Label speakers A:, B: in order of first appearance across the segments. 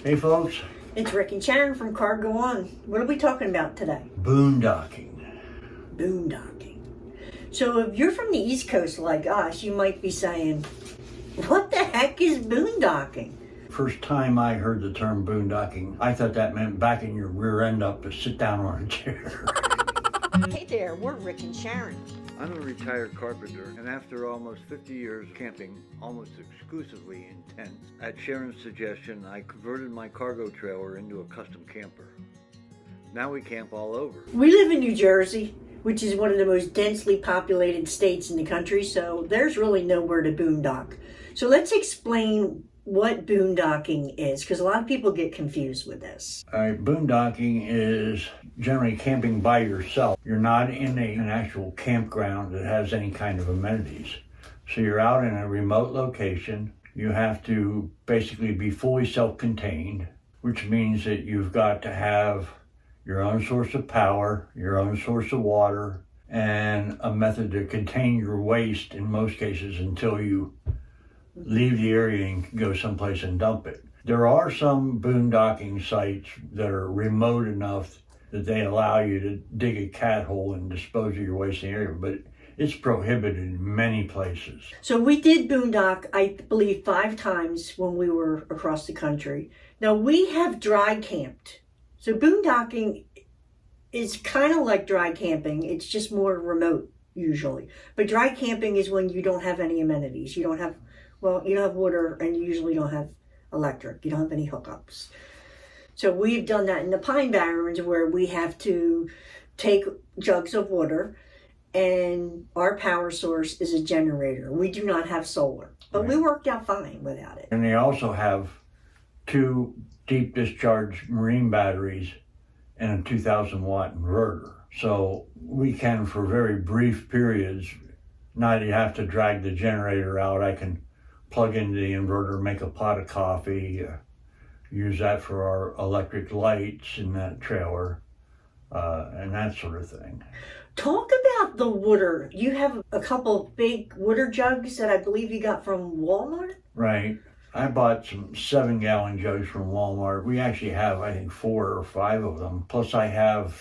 A: Hey folks.
B: It's Rick and Sharon from Cargo On. What are we talking about today?
A: Boondocking.
B: Boondocking. So if you're from the East Coast like us, you might be saying, what the heck is boondocking?
A: First time I heard the term boondocking, I thought that meant backing your rear end up to sit down on a chair.
B: Hey there, we're Rick and Sharon.
C: I'm a retired carpenter, and after almost 50 years camping, almost exclusively in tents, at Sharon's suggestion, I converted my cargo trailer into a custom camper. Now we camp all over.
B: We live in New Jersey, which is one of the most densely populated states in the country, so there's really nowhere to boondock. So let's explain what boondocking is, because a lot of people get confused with this.
A: Boondocking is generally camping by yourself. You're not in an actual campground that has any kind of amenities. So you're out in a remote location. You have to basically be fully self-contained, which means that you've got to have your own source of power, your own source of water, and a method to contain your waste in most cases until you leave the area and go someplace and dump it. There are some boondocking sites that are remote enough that they allow you to dig a cat hole and dispose of your waste in the area, but it's prohibited in many places.
B: So we did boondock, I believe, 5 times when we were across the country. Now we have dry camped. So boondocking is kind of like dry camping. It's just more remote usually. But dry camping is when you don't have any amenities. You don't have water, and you usually don't have electric. You don't have any hookups. So we've done that in the Pine Barrens where we have to take jugs of water, and our power source is a generator. We do not have solar, but we worked out fine without it.
A: And they also have 2 deep discharge marine batteries and a 2,000 watt inverter. So we can, for very brief periods, not have to drag the generator out. I can plug into the inverter, make a pot of coffee, use that for our electric lights in that trailer, and that sort of thing.
B: Talk about the water. You have a couple big water jugs that I believe you got from Walmart?
A: Right. I bought some 7-gallon jugs from Walmart. We actually have, I think, 4 or 5 of them. Plus I have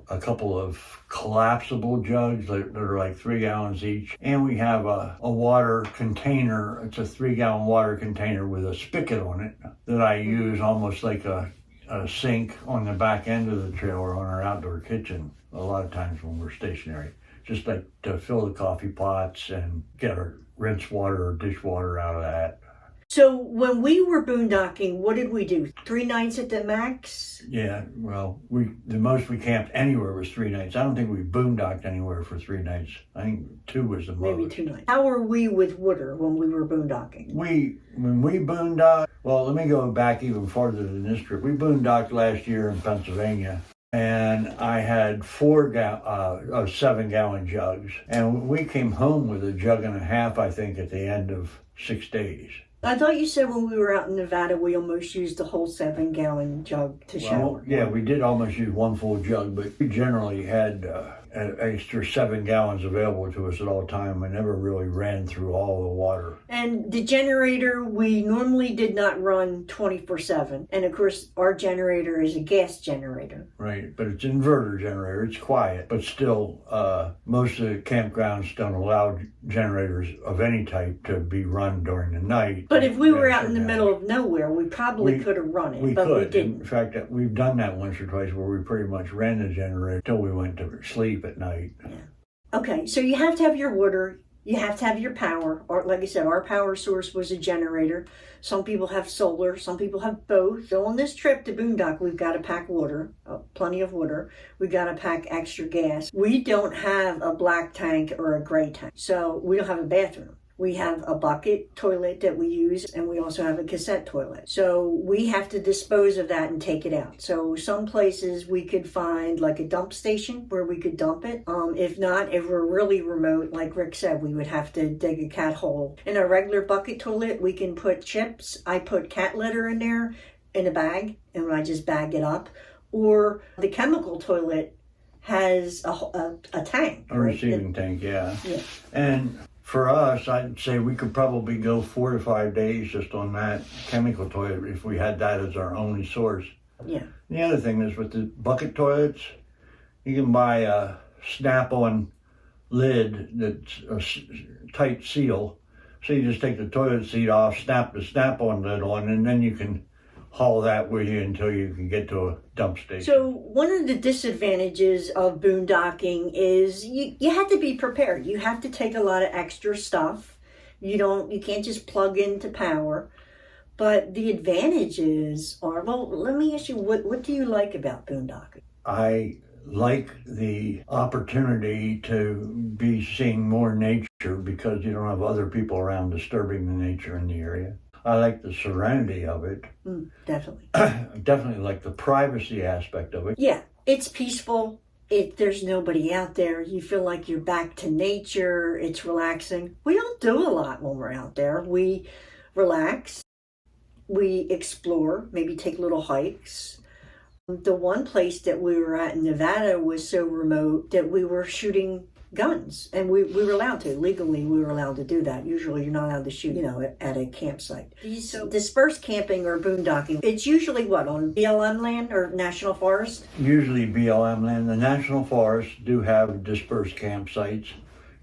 A: a couple of collapsible jugs that are like 3 gallons each. And we have a water container. It's a 3-gallon water container with a spigot on it that I use almost like a sink on the back end of the trailer on our outdoor kitchen a lot of times when we're stationary. Just like to fill the coffee pots and get our rinse water or dishwater out of that.
B: So when we were boondocking, what did we do? 3 nights at the max?
A: Yeah, well, the most we camped anywhere was 3 nights. I don't think we boondocked anywhere for 3 nights. I think 2 was the most.
B: Maybe 2 nights. How were we with water when we were boondocking?
A: When we boondocked, well, let me go back even farther than this trip. We boondocked last year in Pennsylvania, and I had 4 7-gallon jugs. And we came home with a jug and a half, I think, at the end of 6 days.
B: I thought you said when we were out in Nevada, we almost used the whole 7-gallon jug to shower.
A: Well, yeah, we did almost use 1 full jug, but we generally had an extra 7 gallons available to us at all time. I never really ran through all the water.
B: And the generator, we normally did not run 24/7. And of course, our generator is a gas generator.
A: Right, but it's an inverter generator. It's quiet, but still, most of the campgrounds don't allow generators of any type to be run during the night.
B: But if we were out in the middle of nowhere, we probably could have run it, but we didn't.
A: In fact, we've done that once or twice where we pretty much ran the generator until we went to sleep at night.
B: Yeah. Okay, so you have to have your water, you have to have your power. Or, like I said, our power source was a generator. Some people have solar, some people have both. So on this trip to boondock, we've got to pack water, plenty of water. We've got to pack extra gas. We don't have a black tank or a gray tank, so we don't have a bathroom. We have a bucket toilet that we use, and we also have a cassette toilet. So we have to dispose of that and take it out. So some places we could find like a dump station where we could dump it. If not, if we're really remote, like Rick said, we would have to dig a cat hole. In a regular bucket toilet, we can put chips. I put cat litter in there in a bag, and I just bag it up. Or the chemical toilet has a tank.
A: A receiving tank, yeah.
B: Yeah.
A: And for us, I'd say we could probably go 4 to 5 days just on that chemical toilet if we had that as our only source.
B: Yeah.
A: The other thing is with the bucket toilets, you can buy a snap-on lid that's a tight seal. So you just take the toilet seat off, snap the snap-on lid on, and then you can haul that with you until you can get to a dump station.
B: So one of the disadvantages of boondocking is you have to be prepared. You have to take a lot of extra stuff. You can't just plug into power. But the advantages are, well, let me ask you, what do you like about boondocking?
A: I like the opportunity to be seeing more nature because you don't have other people around disturbing the nature in the area. I like the serenity of it.
B: Definitely.
A: Definitely like the privacy aspect of it.
B: Yeah, it's peaceful. There's nobody out there. You feel like you're back to nature. It's relaxing. We don't do a lot when we're out there. We relax. We explore, maybe take little hikes. The one place that we were at in Nevada was so remote that we were shooting guns, and we were allowed to. Legally, we were allowed to do that. Usually, you're not allowed to shoot, at a campsite. So, dispersed camping or boondocking, it's usually what, on BLM land or national forest?
A: Usually BLM land. The national forests do have dispersed campsites.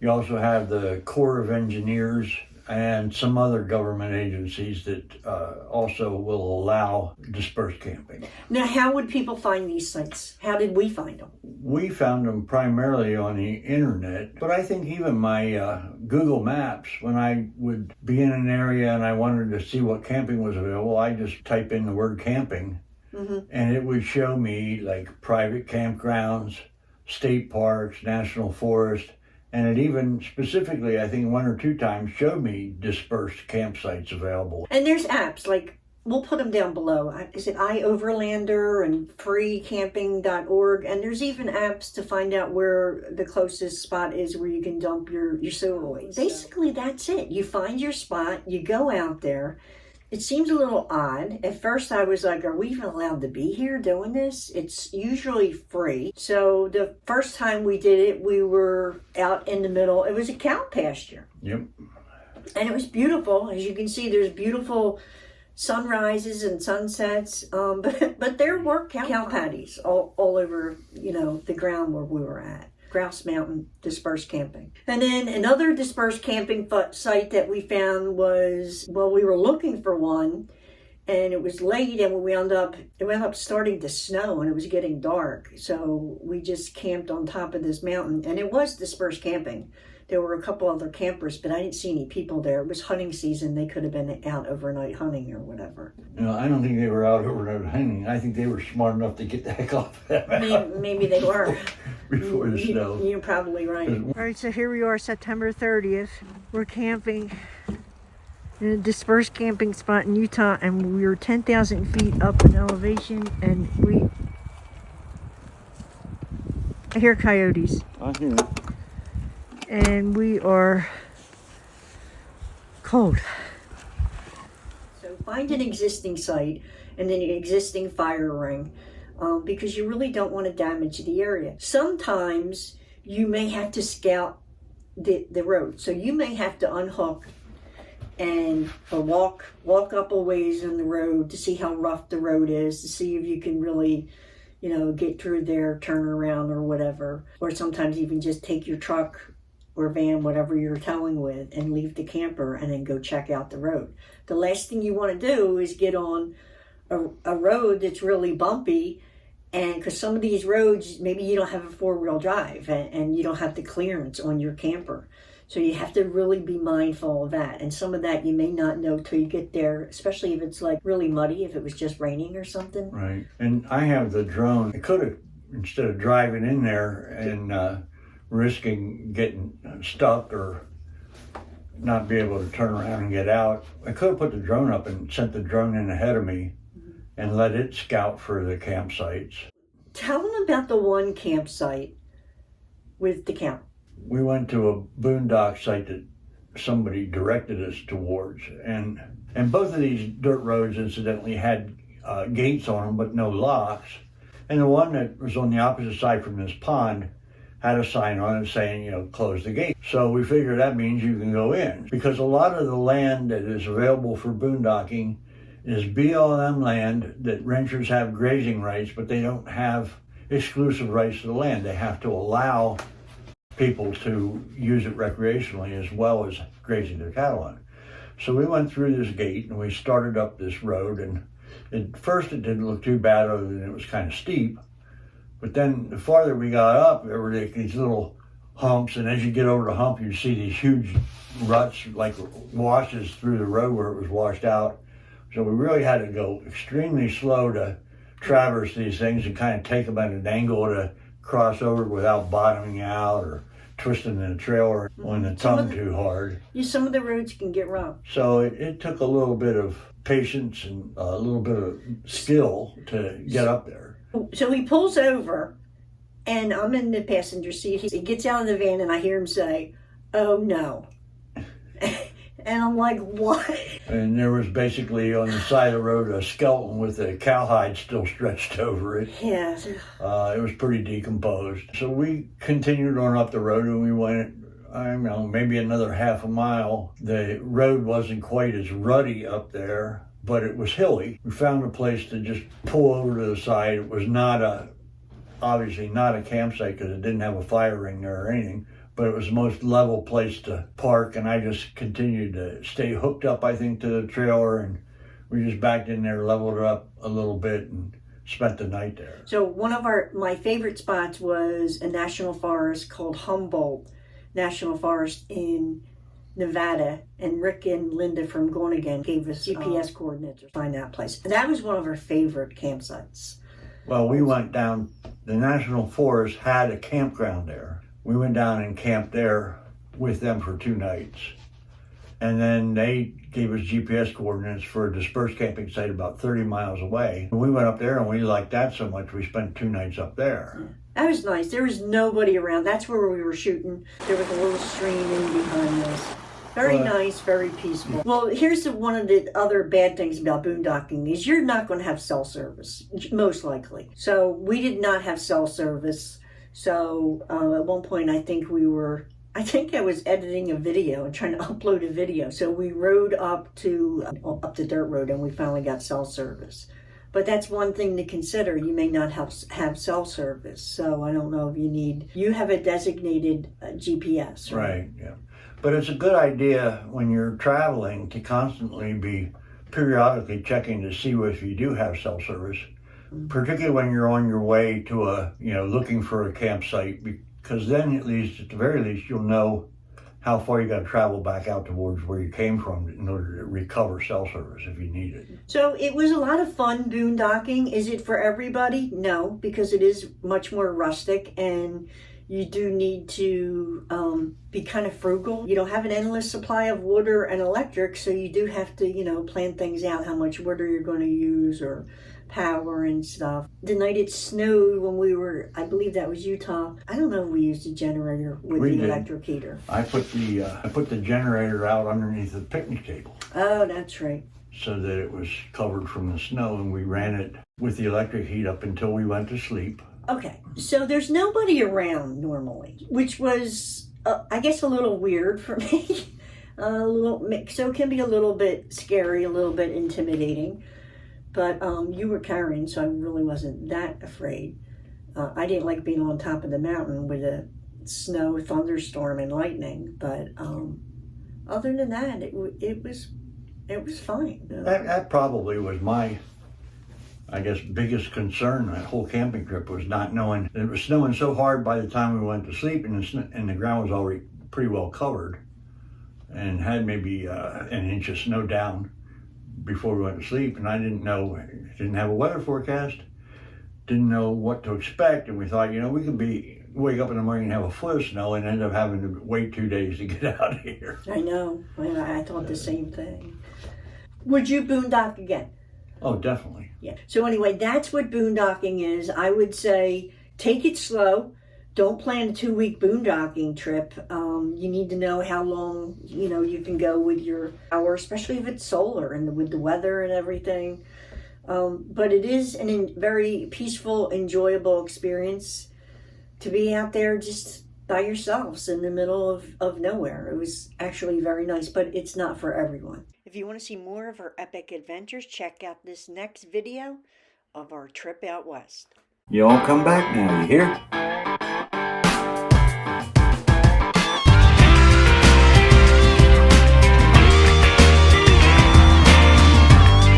A: You also have the Corps of Engineers and some other government agencies that also will allow dispersed camping.
B: Now, how would people find these sites? How did we find them?
A: We found them primarily on the internet, but I think even my Google Maps, when I would be in an area and I wanted to see what camping was available, I just type in the word camping, and it would show me like private campgrounds, state parks, national forest. And it even specifically, I think 1 or 2 times, showed me dispersed campsites available.
B: And there's apps, like, we'll put them down below. Is it iOverlander and freecamping.org? And there's even apps to find out where the closest spot is where you can dump your solar waste. Basically, that's it. You find your spot, you go out there. It seems a little odd. At first I was like, are we even allowed to be here doing this? It's usually free. So the first time we did it, we were out in the middle. It was a cow pasture.
A: Yep.
B: And it was beautiful. As you can see, there's beautiful sunrises and sunsets. But there were cow patties all over, the ground where we were at. Grouse Mountain Dispersed Camping. And then another dispersed camping site that we found was, we were looking for one, and it was late, and it wound up starting to snow, and it was getting dark. So we just camped on top of this mountain, and it was dispersed camping. There were a couple other campers, but I didn't see any people there. It was hunting season. They could have been out overnight hunting or whatever.
A: I don't think they were out overnight hunting. I think they were smart enough to get the heck off that mountain.
B: Maybe they were.
A: Before the snow.
B: You're probably right. All right, so here we are, September 30th. We're camping in a dispersed camping spot in Utah, and we were 10,000 feet up in elevation, and I hear coyotes.
A: I hear it.
B: And we are cold. So find an existing site and then an existing fire ring, because you really don't want to damage the area. Sometimes you may have to scout the road. So you may have to unhook and walk up a ways on the road to see how rough the road is, to see if you can really, get through there, turn around or whatever. Or sometimes even just take your truck or van, whatever you're towing with, and leave the camper and then go check out the road. The last thing you want to do is get on a road that's really bumpy, and because some of these roads, maybe you don't have a 4-wheel drive and you don't have the clearance on your camper. So you have to really be mindful of that. And some of that you may not know till you get there, especially if it's like really muddy, if it was just raining or something.
A: Right. And I have the drone. I could have, instead of driving in there and risking getting stuck or not be able to turn around and get out, I could have put the drone up and sent the drone in ahead of me and let it scout for the campsites.
B: Tell them about the one campsite with the camp.
A: We went to a boondock site that somebody directed us towards, and both of these dirt roads incidentally had gates on them but no locks. And the one that was on the opposite side from this pond had a sign on it saying, close the gate. So we figured that means you can go in, because a lot of the land that is available for boondocking is BLM land that renters have grazing rights, but they don't have exclusive rights to the land. They have to allow people to use it recreationally as well as grazing their cattle on it. So we went through this gate and we started up this road, and at first it didn't look too bad other than it was kind of steep. But then the farther we got up, there were these little humps, and as you get over the hump, you see these huge ruts, like washes through the road where it was washed out. So we really had to go extremely slow to traverse these things and kind of take them at an angle to cross over without bottoming out or twisting the trailer on the tongue too hard.
B: Some of the roads can get rough.
A: So it took a little bit of patience and a little bit of skill to get up there.
B: So he pulls over, and I'm in the passenger seat. He gets out of the van, and I hear him say, "Oh no." And I'm like, what? And
A: there was basically on the side of the road a skeleton with a cowhide still stretched over it.
B: Yeah.
A: It was pretty decomposed. So we continued on up the road, and we went, I don't know, maybe another half a mile. The road wasn't quite as rutty up there, but it was hilly. We found a place to just pull over to the side. It was obviously not a campsite because it didn't have a fire ring there or anything, but it was the most level place to park, and I just continued to stay hooked up, I think, to the trailer, and we just backed in there, leveled it up a little bit, and spent the night there.
B: So one of my favorite spots was a national forest called Humboldt National Forest in Nevada, and Rick and Linda from Gone Again gave us GPS coordinates to find that place. And that was one of our favorite campsites.
A: Well, we went down, the National Forest had a campground there. We went down and camped there with them for 2 nights. And then they gave us GPS coordinates for a dispersed camping site about 30 miles away. And we went up there and we liked that so much we spent 2 nights up there.
B: Yeah. That was nice. There was nobody around. That's where we were shooting. There was a little stream in behind us. Very nice, very peaceful. Well, here's one of the other bad things about boondocking is you're not going to have cell service, most likely. So we did not have cell service. So at one point, I think I was editing a video and trying to upload a video. So we rode up the dirt road, and we finally got cell service. But that's one thing to consider. You may not have cell service. So I don't know if you have a designated GPS, right?
A: Right, yeah. But it's a good idea when you're traveling to constantly be periodically checking to see if you do have cell service, particularly when you're on your way to looking for a campsite, because then at the very least, you'll know how far you got to travel back out towards where you came from in order to recover cell service if you need it.
B: So it was a lot of fun boondocking. Is it for everybody? No, because it is much more rustic, and you do need to be kind of frugal. You don't have an endless supply of water and electric, so you do have to, plan things out, how much water you're going to use or power and stuff. The night it snowed when we were, I believe that was Utah, I don't know if we used a generator with the electric heater.
A: I put the generator out underneath the picnic table.
B: Oh, that's right.
A: So that it was covered from the snow, and we ran it with the electric heat up until we went to sleep.
B: Okay, so there's nobody around normally, which was, I guess, a little weird for me. So it can be a little bit scary, a little bit intimidating. But you were carrying, so I really wasn't that afraid. I didn't like being on top of the mountain with a snow, thunderstorm, and lightning. But other than that, it was fine.
A: That probably was my, I guess, biggest concern that whole camping trip was not knowing. It was snowing so hard by the time we went to sleep, and the ground was already pretty well covered, and had maybe an inch of snow down before we went to sleep, and I didn't have a weather forecast, didn't know what to expect, and we thought, we could wake up in the morning and have a foot of snow and end up having to wait 2 days to get out of here.
B: I know. I thought the same thing. Would you boondock again?
A: Oh, definitely.
B: Yeah. So anyway, that's what boondocking is. I would say take it slow. Don't plan a 2-week boondocking trip. You need to know how long, you can go with your power, especially if it's solar and with the weather and everything. But it is a very peaceful, enjoyable experience. to be out there just by yourselves in the middle of nowhere. It was actually very nice, but it's not for everyone. If you want to see more of our epic adventures, check out this next video of our trip out west.
A: You all come back now, you hear?